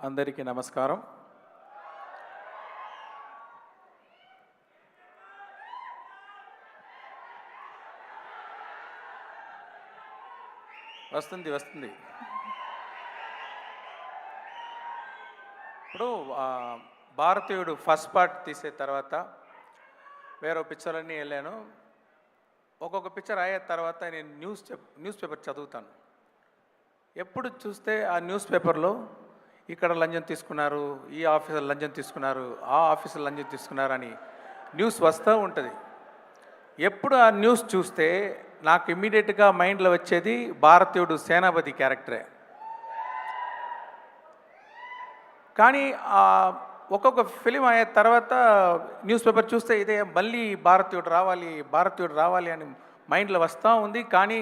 అందరికీ నమస్కారం. వస్తుంది. ఇప్పుడు భారతీయుడు ఫస్ట్ పార్ట్ తీసే తర్వాత వేరే పిక్చర్లన్నీ వెళ్ళాను. ఒక్కొక్క పిక్చర్ అయ్యే తర్వాత నేను న్యూస్ పేపర్ చదువుతాను. ఎప్పుడు చూస్తే ఆ న్యూస్ పేపర్లో ఇక్కడ లంచం తీసుకున్నారు, ఈ ఆఫీసర్ లంచం తీసుకున్నారు, ఆ ఆఫీసర్ లంచం తీసుకున్నారు అని న్యూస్ వస్తూ ఉంటుంది. ఎప్పుడు ఆ న్యూస్ చూస్తే నాకు ఇమ్మీడియట్గా మైండ్లో వచ్చేది భారతీయుడు సేనాపతి క్యారెక్టరే. కానీ ఒక్కొక్క ఫిలిం అయ్యే తర్వాత న్యూస్ పేపర్ చూస్తే ఇదే మళ్ళీ భారతీయుడు రావాలి అని మైండ్లో వస్తూ ఉంది. కానీ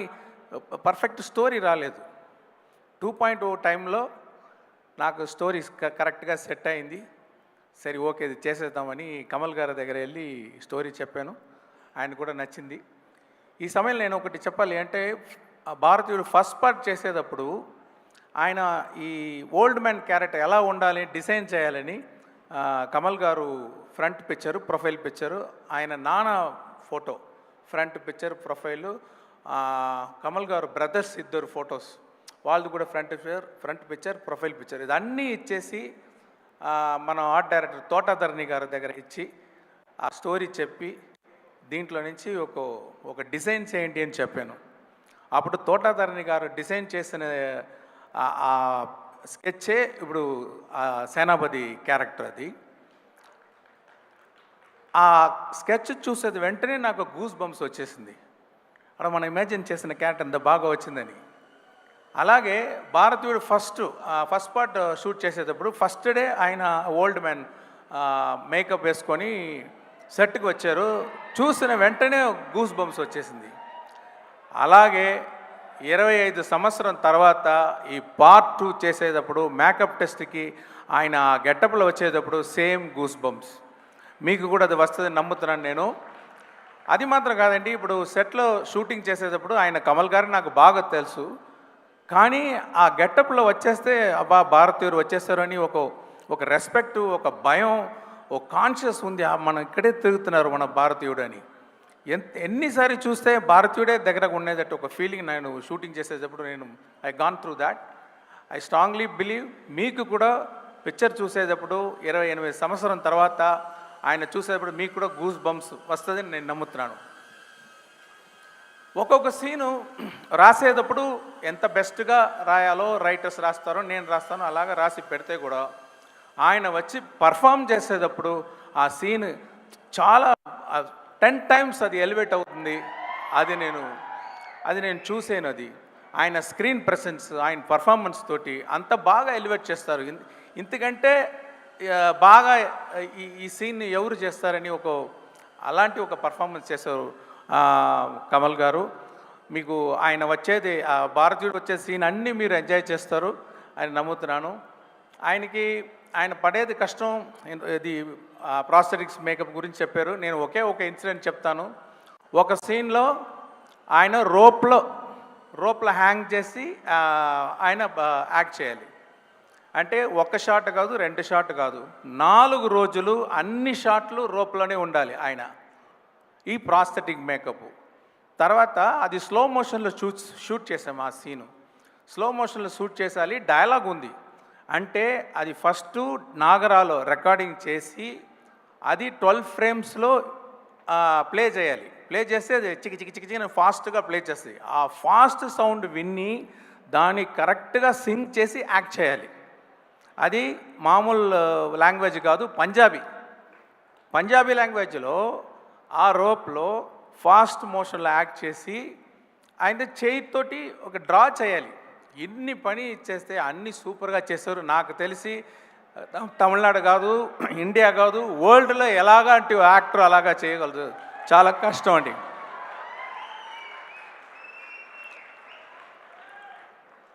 పర్ఫెక్ట్ స్టోరీ రాలేదు. 2.0 టైంలో నాకు స్టోరీ కరెక్ట్గా సెట్ అయింది. సరే ఓకే ఇది చేసేద్దామని కమల్ గారి దగ్గర వెళ్ళి స్టోరీ చెప్పాను. ఆయన కూడా నచ్చింది. ఈ సమయంలో నేను ఒకటి చెప్పాలి అంటే, భారతీయుడు ఫస్ట్ పార్ట్ చేసేటప్పుడు ఆయన ఈ ఓల్డ్ మ్యాన్ క్యారెక్టర్ ఎలా ఉండాలి డిజైన్ చేయాలని కమల్ గారు ఫ్రంట్ పిక్చరు, ప్రొఫైల్ పిక్చరు, ఆయన నాన్న photo front picture, profile, Kamal గారు బ్రదర్స్ ఇద్దరు ఫొటోస్ వాళ్ళది కూడా ఫ్రంట్ పిక్చర్, ప్రొఫైల్ పిక్చర్ ఇదన్నీ ఇచ్చేసి మన ఆర్ట్ డైరెక్టర్ తోటాధరణి గారి దగ్గర ఇచ్చి ఆ స్టోరీ చెప్పి దీంట్లో నుంచి ఒక డిజైన్ చేయండి అని చెప్పాను. అప్పుడు తోటాధరణి గారు డిజైన్ చేసిన ఆ స్కెచ్చే ఇప్పుడు సేనాపతి క్యారెక్టర్. అది ఆ స్కెచ్ చూసేది వెంటనే నాకు గూస్ బంప్స్ వచ్చేసింది. అక్కడ మనం ఇమాజిన్ చేసిన క్యారెక్టర్ అంత బాగా వచ్చిందని. అలాగే భారతీయుడు ఫస్ట్ పార్ట్ షూట్ చేసేటప్పుడు ఫస్ట్ డే ఆయన ఓల్డ్ మ్యాన్ మేకప్ వేసుకొని సెట్కి వచ్చారు. చూసిన వెంటనే గూస్ బంప్స్ వచ్చేసింది. అలాగే 25 సంవత్సరం తర్వాత ఈ పార్ట్ 2 చేసేటప్పుడు మేకప్ టెస్ట్కి ఆయన గెటప్లో వచ్చేటప్పుడు సేమ్ గూస్ బంప్స్. మీకు కూడా అది వస్తుందని నమ్ముతున్నాను నేను. అది మాత్రం కాదండి, ఇప్పుడు సెట్లో షూటింగ్ చేసేటప్పుడు ఆయన కమల్ గారు నాకు బాగా తెలుసు. కానీ ఆ గెటప్లో వచ్చేస్తే అబ్బా భారతీయుడు వచ్చేస్తారు అని ఒక రెస్పెక్ట్, ఒక భయం, ఒక కాన్షియస్ ఉంది. మనం ఇక్కడే తిరుగుతున్నారు మన భారతీయుడు అని. ఎన్నిసారి చూస్తే భారతీయుడే దగ్గరకు ఉండేటట్టు ఒక ఫీలింగ్ నేను షూటింగ్ చేసేటప్పుడు I gone through that. I strongly believe మీకు కూడా పిక్చర్ చూసేటప్పుడు 28 సంవత్సరం తర్వాత ఆయన చూసేటప్పుడు మీకు కూడా గూస్ బంప్స్ వస్తుందని నేను నమ్ముతున్నాను. ఒక్కొక్క సీను రాసేటప్పుడు ఎంత బెస్ట్గా రాయాలో రైటర్స్ రాస్తారో నేను రాస్తానో అలాగా రాసి పెడితే కూడా ఆయన వచ్చి పర్ఫామ్ చేసేటప్పుడు ఆ సీన్ చాలా 10 times అది ఎలివేట్ అవుతుంది. అది నేను చూసాను. అది ఆయన స్క్రీన్ ప్రెసెన్స్, ఆయన పర్ఫార్మెన్స్ తోటి అంత బాగా ఎలివేట్ చేస్తారు. ఇంతకంటే బాగా ఈ సీన్ని ఎవరు చేస్తారని అలాంటి ఒక పర్ఫార్మెన్స్ చేశారు కమల్ గారు. మీకు ఆయన వచ్చేది భారతీయుడు వచ్చే సీన్ అన్నీ మీరు ఎంజాయ్ చేస్తారు అని నమ్ముతున్నాను. ఆయన పడేది కష్టం. ఇది ప్రాస్థెటిక్స్ మేకప్ గురించి చెప్పారు. నేను ఒక ఇన్సిడెంట్ చెప్తాను. ఒక సీన్లో ఆయన రోప్లో హ్యాంగ్ చేసి ఆయన యాక్ట్ చేయాలి. అంటే 1 షాట్ కాదు, 2 షాట్ కాదు, 4 రోజులు అన్ని షాట్లు రోప్లోనే ఉండాలి ఆయన. ఈ ప్రాస్థెటిక్ మేకప్ తర్వాత అది స్లో మోషన్లో షూట్ చేసాం. ఆ సీను స్లో మోషన్లో షూట్ చేసాలి. డైలాగ్ ఉంది అంటే అది ఫస్ట్ నాగరాలో రికార్డింగ్ చేసి అది 12 ఫ్రేమ్స్లో ప్లే చేయాలి. ప్లే చేస్తే అది చికి ఫాస్ట్గా ప్లే చేస్తుంది. ఆ ఫాస్ట్ సౌండ్ విని దాన్ని కరెక్ట్గా సింగ్ చేసి యాక్ట్ చేయాలి. అది మామూలు లాంగ్వేజ్ కాదు, పంజాబీ లాంగ్వేజ్లో ఆ రోప్లో ఫాస్ట్ మోషన్లో యాక్ట్ చేసి ఆయన చేయితోటి ఒక డ్రా చేయాలి. ఇన్ని పని చేస్తే అన్నీ సూపర్గా చేస్తారు. నాకు తెలిసి తమిళనాడు కాదు, ఇండియా కాదు, వరల్డ్లో ఎలాగంటి యాక్టర్ అలాగా చేయగలరు. చాలా కష్టం అండి.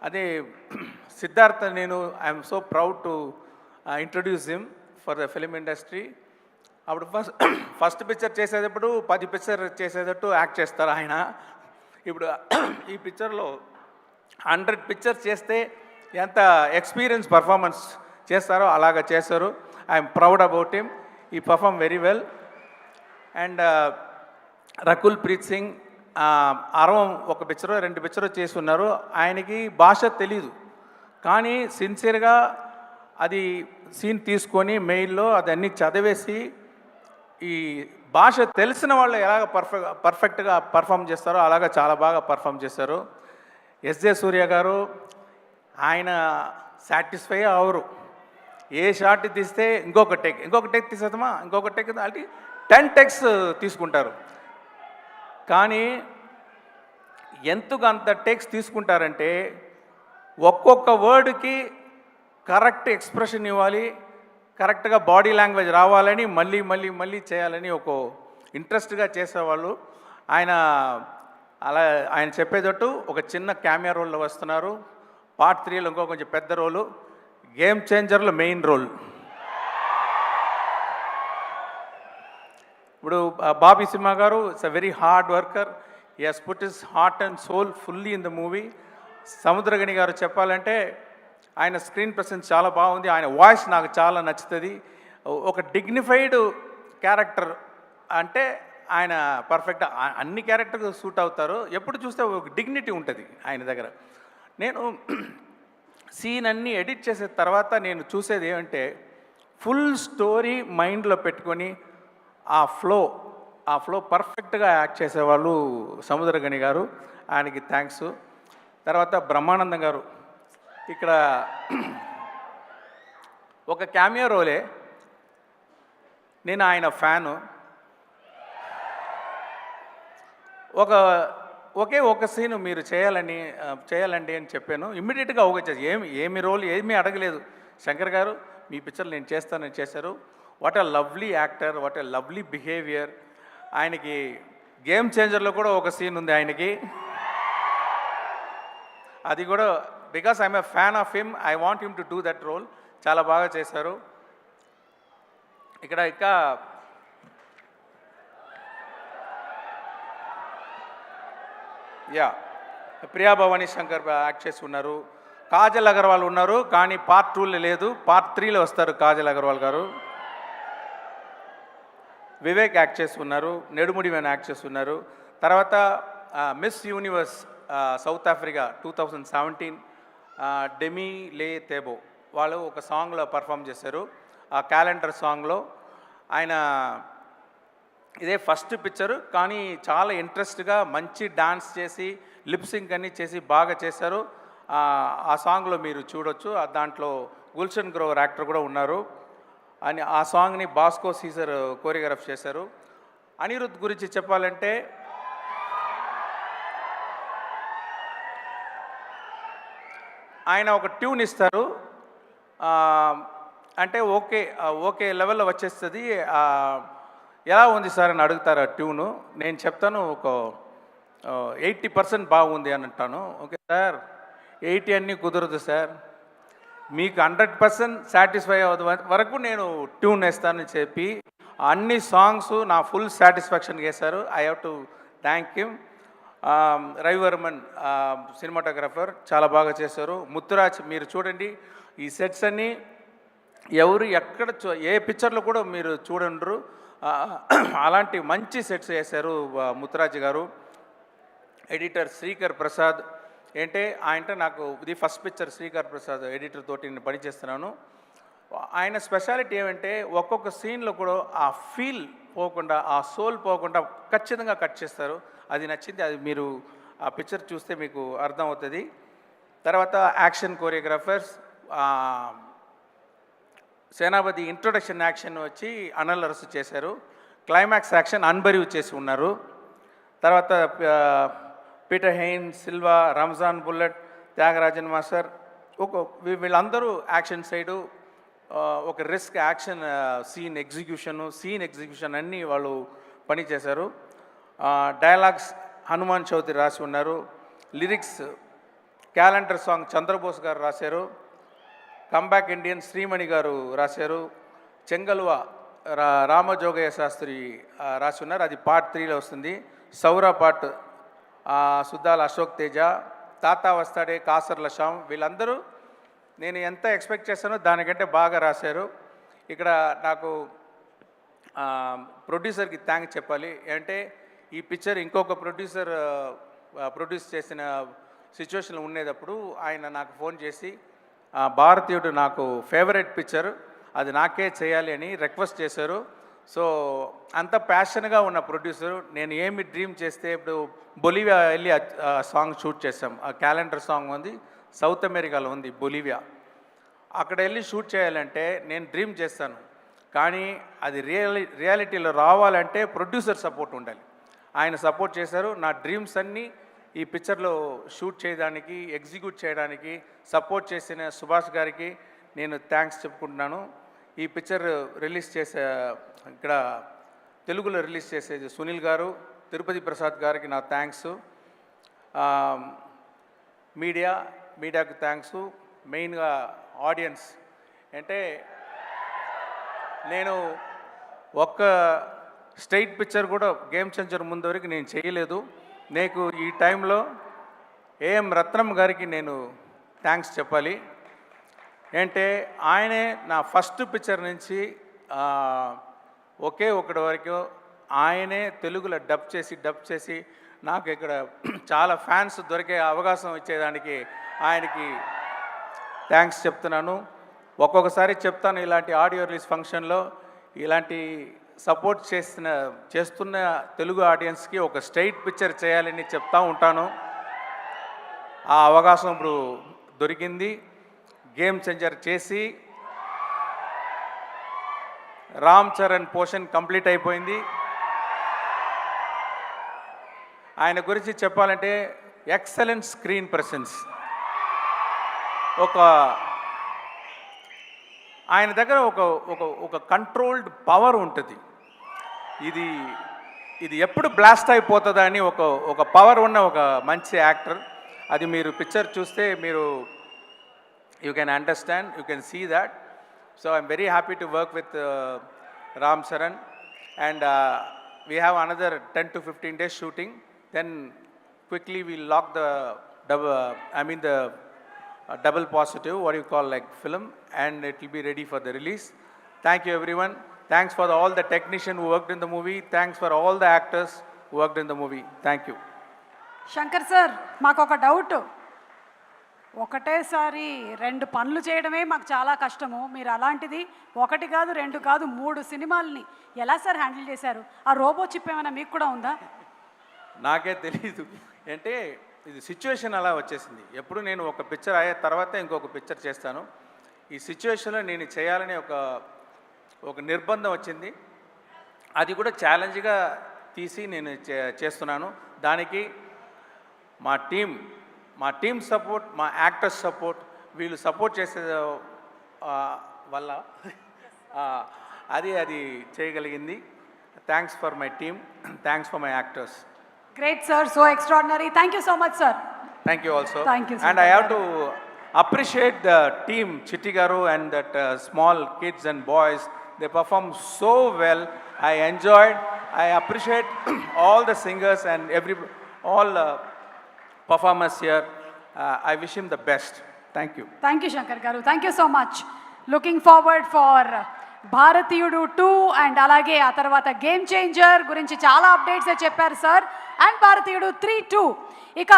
అదే Siddhartha, I'm so proud to introduce him for the film industry. అప్పుడు ఫస్ట్ పిక్చర్ చేసేటప్పుడు 10 పిక్చర్ చేసేటట్టు యాక్ట్ చేస్తారు ఆయన. ఇప్పుడు ఈ పిక్చర్లో 100 పిక్చర్స్ చేస్తే ఎంత ఎక్స్పీరియన్స్ పర్ఫార్మెన్స్ చేస్తారో అలాగ చేశారు. I'm proud about him. He perform very well. And Rakul Preet Singh అరవం ఒక పిక్చరో 2 పిక్చరో చేసి ఉన్నారు. ఆయనకి భాష తెలీదు, కానీ సిన్సియర్గా అది సీన్ తీసుకొని మెయిల్లో అదన్నీ చదివేసి ఈ భాష తెలిసిన వాళ్ళు ఎలాగ పర్ఫెక్ట్గా పర్ఫామ్ చేస్తారో అలాగ చాలా బాగా పర్ఫామ్ చేశారు. ఎస్జే సూర్య గారు ఆయన సాటిస్ఫై అవరు. ఏ షాట్ తీస్తే ఇంకొక టేక్ తీసేద్దామా, ఇంకొక టేక్ అంటే 10 టెక్స్ తీసుకుంటారు. కానీ ఎందుకు అంత టేక్స్ తీసుకుంటారంటే ఒక్కొక్క వర్డ్కి కరెక్ట్ ఎక్స్ప్రెషన్ ఇవ్వాలి, కరెక్ట్గా బాడీ లాంగ్వేజ్ రావాలని మళ్ళీ మళ్ళీ మళ్ళీ చేయాలని ఒక ఇంట్రెస్ట్గా చేసేవాళ్ళు. ఆయన చెప్పేటట్టు ఒక చిన్న క్యామియా రోల్లో వస్తున్నారు. పార్ట్ 3లో ఇంకో కొంచెం పెద్ద రోలు, గేమ్ చేంజర్లో మెయిన్ రోల్. ఇప్పుడు బాబీ సింహ గారు it's a very hard worker. He has put his heart and soul fully in the movie. Samuthirakani గారు చెప్పాలంటే ఆయన స్క్రీన్ ప్రెసెన్స్ చాలా బాగుంది. ఆయన వాయిస్ నాకు చాలా నచ్చుతుంది. ఒక డిగ్నిఫైడ్ క్యారెక్టర్ అంటే ఆయన పర్ఫెక్ట్ అన్ని క్యారెక్టర్కి సూట్ అవుతారు. ఎప్పుడు చూస్తే ఒక డిగ్నిటీ ఉంటుంది ఆయన దగ్గర. నేను సీన్ అన్నీ ఎడిట్ చేసిన తర్వాత నేను చూసేది ఏమంటే ఫుల్ స్టోరీ మైండ్లో పెట్టుకొని ఆ ఫ్లో పర్ఫెక్ట్గా యాక్ట్ చేసేవాళ్ళు సముద్రగని గారు. ఆయనకి థ్యాంక్స్. తర్వాత బ్రహ్మానందం గారు ఇక్కడ ఒక క్యామియో రోలే. నేను ఆయన ఫ్యాను. ఒక సీను మీరు చేయాలండి అని చెప్పాను. ఇమ్మీడియట్గా చేసి ఏమి రోల్ ఏమీ అడగలేదు. శంకర్ గారు మీ పిక్చర్ నేను చేస్తానని చేశారు. What a lovely actor, what a lovely behaviour. ఆయనకి గేమ్ చేంజర్లో కూడా ఒక సీన్ ఉంది ఆయనకి. అది కూడా because I'm a fan of him, I want him to do that role. చాలా బాగా చేశారు. ఇక్కడ ఇంకా ప్రియా భవానీ శంకర్ యాక్ట్ చేసి ఉన్నారు. కాజల్ అగర్వాల్ ఉన్నారు, కానీ పార్ట్ 2లో లేదు, పార్ట్ 3లో వస్తారు కాజల్ అగర్వాల్ గారు. వివేక్ యాక్ట్ చేసి ఉన్నారు, నెడుముడి వేణు యాక్ట్ చేసి ఉన్నారు. తర్వాత miss universe south Africa 2017 demi లే తేబో వాళ్ళు ఒక సాంగ్లో పర్ఫామ్ చేశారు. ఆ క్యాలెండర్ సాంగ్లో ఆయన ఇదే ఫస్ట్ పిక్చరు, కానీ చాలా ఇంట్రెస్ట్గా మంచి డాన్స్ చేసి లిప్సింగ్ అన్నీ చేసి బాగా చేశారు. ఆ సాంగ్లో మీరు చూడొచ్చు. దాంట్లో గుల్షన్ గ్రోవర్ యాక్టర్ కూడా ఉన్నారు. అని ఆ సాంగ్ని బాస్కో సీజర్ కోరియోగ్రాఫ్ చేశారు. అనిరుద్ గురించి చెప్పాలంటే ఆయన ఒక ట్యూన్ ఇస్తారు, అంటే ఓకే లెవెల్లో వచ్చేస్తుంది. ఎలా ఉంది సార్ అని అడుగుతారు ఆ ట్యూను. నేను చెప్తాను ఒక 80% బాగుంది అని అంటాను. ఓకే సార్ 80 అన్నీ కుదరదు సార్, మీకు 100% సాటిస్ఫై అవ్వదు వరకు నేను ట్యూన్ వేస్తానని చెప్పి అన్ని సాంగ్స్ నా ఫుల్ సాటిస్ఫాక్షన్ చేశారు. I have to thank him. Ravi Varman cinematographer చాలా బాగా చేశారు. ముత్తురాజ్ మీరు చూడండి, ఈ సెట్స్ అన్నీ ఎవరు ఎక్కడ ఏ పిక్చర్లో కూడా మీరు చూడండ్రు, అలాంటి మంచి సెట్స్ వేశారు ముత్తురాజ్ గారు. ఎడిటర్ శ్రీకర్ ప్రసాద్ ఆయనంటే నాకు ఇది first picture. Srikar Prasad editor తోటి నేను పనిచేస్తున్నాను. ఆయన స్పెషాలిటీ ఏమంటే ఒక్కొక్క సీన్లో కూడా ఆ ఫీల్ పోకుండా, ఆ సోల్ పోకుండా ఖచ్చితంగా కట్ చేస్తారు. అది నచ్చింది. అది మీరు ఆ పిక్చర్ చూస్తే మీకు అర్థమవుతుంది. తర్వాత యాక్షన్ కోరియోగ్రాఫర్స్ సేనాపతి ఇంట్రొడక్షన్ యాక్షన్ వచ్చి అనిల్ అరసు చేశారు. క్లైమాక్స్ యాక్షన్ అన్బరీవ్ చేసి ఉన్నారు. తర్వాత Peter Hein, Silva, Ramzan bullet, Thyagarajan master వీళ్ళందరూ యాక్షన్ సైడు ఒక రిస్క్ యాక్షన్ సీన్ ఎగ్జిక్యూషన్ అన్నీ వాళ్ళు పనిచేశారు. డైలాగ్స్ హనుమాన్ చౌదరి రాసి ఉన్నారు. లిరిక్స్ క్యాలెండర్ సాంగ్ చంద్రబోస్ గారు రాశారు. కంబ్యాక్ ఇండియన్ శ్రీమణి గారు రాశారు. చెంగల్వ రామజోగయ్య శాస్త్రి రాసి ఉన్నారు. అది పార్ట్ 3లో వస్తుంది. సౌరా పార్ట్ సుద్దాల అశోక్ తేజ, తాతా వస్తాడే, కాసర్ల శ్యామ్ వీళ్ళందరూ నేను ఎంత ఎక్స్పెక్ట్ చేశానో దానికంటే బాగా రాశారు. ఇక్కడ నాకు ప్రొడ్యూసర్కి థ్యాంక్స్ చెప్పాలి. అంటే ఈ పిక్చర్ ఇంకొక ప్రొడ్యూసర్ ప్రొడ్యూస్ చేసిన సిచ్యువేషన్ ఉండేటప్పుడు ఆయన నాకు ఫోన్ చేసి భారతీయుడు నాకు ఫేవరెట్ పిక్చర్, అది నాకే చేయాలి అని రిక్వెస్ట్ చేశారు. సో అంత ప్యాషన్గా ఉన్న ప్రొడ్యూసరు, నేను ఏమి డ్రీమ్ చేస్తే ఇప్పుడు బొలివియా వెళ్ళి సాంగ్ షూట్ చేసాం. ఆ క్యాలెండర్ సాంగ్ ఉంది, సౌత్ అమెరికాలో ఉంది బొలివియా. అక్కడ వెళ్ళి షూట్ చేయాలంటే నేను డ్రీమ్ చేస్తాను, కానీ అది రియాలిటీలో రావాలంటే ప్రొడ్యూసర్ సపోర్ట్ ఉండాలి. ఆయన సపోర్ట్ చేశారు. నా డ్రీమ్స్ అన్నీ ఈ పిక్చర్లో షూట్ చేయడానికి, ఎగ్జిక్యూట్ చేయడానికి సపోర్ట్ చేసిన సుభాష్ గారికి నేను థ్యాంక్స్ చెప్పుకుంటున్నాను. ఈ పిక్చర్ రిలీజ్ చేసే ఇక్కడ తెలుగులో రిలీజ్ చేసేది సునీల్ గారు, తిరుపతి ప్రసాద్ గారికి నా థ్యాంక్స్. మీడియాకు థ్యాంక్స్. మెయిన్గా ఆడియన్స్. అంటే నేను ఒక్క స్ట్రైట్ పిక్చర్ కూడా గేమ్ చేంజర్ ముందు వరకు నేను చేయలేదు. నీకు ఈ టైంలో ఏఎం రత్నం గారికి నేను థ్యాంక్స్ చెప్పాలి. అంటే ఆయనే నా ఫస్ట్ పిక్చర్ నుంచి ఒకే ఒకటి వరకు ఆయనే తెలుగులో డబ్ చేసి నాకు ఇక్కడ చాలా ఫ్యాన్స్ దొరికే అవకాశం ఇచ్చేదానికి ఆయనకి థ్యాంక్స్ చెప్తున్నాను. ఒక్కొక్కసారి చెప్తాను, ఇలాంటి ఆడియో రిలీజ్ ఫంక్షన్లో ఇలాంటి సపోర్ట్ చేస్తున్న తెలుగు ఆడియన్స్కి ఒక స్ట్రైట్ పిక్చర్ చేయాలని చెప్తూ ఉంటాను. ఆ అవకాశం ఇప్పుడు దొరికింది. గేమ్ చేంజర్ చేసి రామ్ చరణ్ పోర్షన్ కంప్లీట్ అయిపోయింది. ఆయన గురించి చెప్పాలంటే ఎక్సలెంట్ స్క్రీన్ ప్రెసెన్స్. ఆయన దగ్గర ఒక కంట్రోల్డ్ పవర్ ఉంటుంది. ఇది ఎప్పుడు బ్లాస్ట్ అయిపోతుందా అని ఒక పవర్ ఉన్న ఒక మంచి యాక్టర్. అది మీరు పిక్చర్ చూస్తే మీరు you can understand, you can see that. So I'm very happy to work with Ram Charan. And we have another 10 to 15 days shooting. Then quickly we'll lock the double positive, what you call like film, and it will be ready for the release. Thank you everyone. Thanks for all the technicians who worked in the movie. Thanks for all the actors who worked in the movie. Thank you. Shankar sir, మాకు ఒక doubt. ఒకటేసారి 2 పనులు చేయడమే మాకు చాలా కష్టము. మీరు అలాంటిది 1 కాదు 2 కాదు 3 సినిమాలని ఎలా సార్ హ్యాండిల్ చేశారు? ఆ రోబో చిప్ ఏమైనా మీకు కూడా ఉందా? నాకే తెలీదు. అంటే ఇది సిచ్యువేషన్ అలా వచ్చేసింది. ఎప్పుడు నేను ఒక పిక్చర్ అయ్యే తర్వాత ఇంకొక పిక్చర్ చేస్తాను. ఈ సిచ్యువేషన్లో నేను చేయాలని ఒక నిర్బంధం వచ్చింది. అది కూడా ఛాలెంజ్గా తీసి నేను చేస్తున్నాను. దానికి మా టీమ్ సపోర్ట్, మా యాక్టర్స్ సపోర్ట్, వీళ్ళు సపోర్ట్ చేసే వల్ల అది చేయగలిగింది. Thanks for my team, thanks for my actors. Great sir, so extraordinary. Thank you so much sir. Thank you also. Thank you sir. And I have to appreciate the team, Chitti Garu and that small kids and boys. They performed so well. I enjoyed. I appreciate all the singers and all performers here. I wish him the best. Thank you. Thank you Shankar Garu. Thank you so much. Looking forward for భారతీయుడు 2 and అలాగే ఆ తర్వాత game changer గురించి చాలా updates చెప్పారు sir. And భారతీయుడు 3-2 ఇక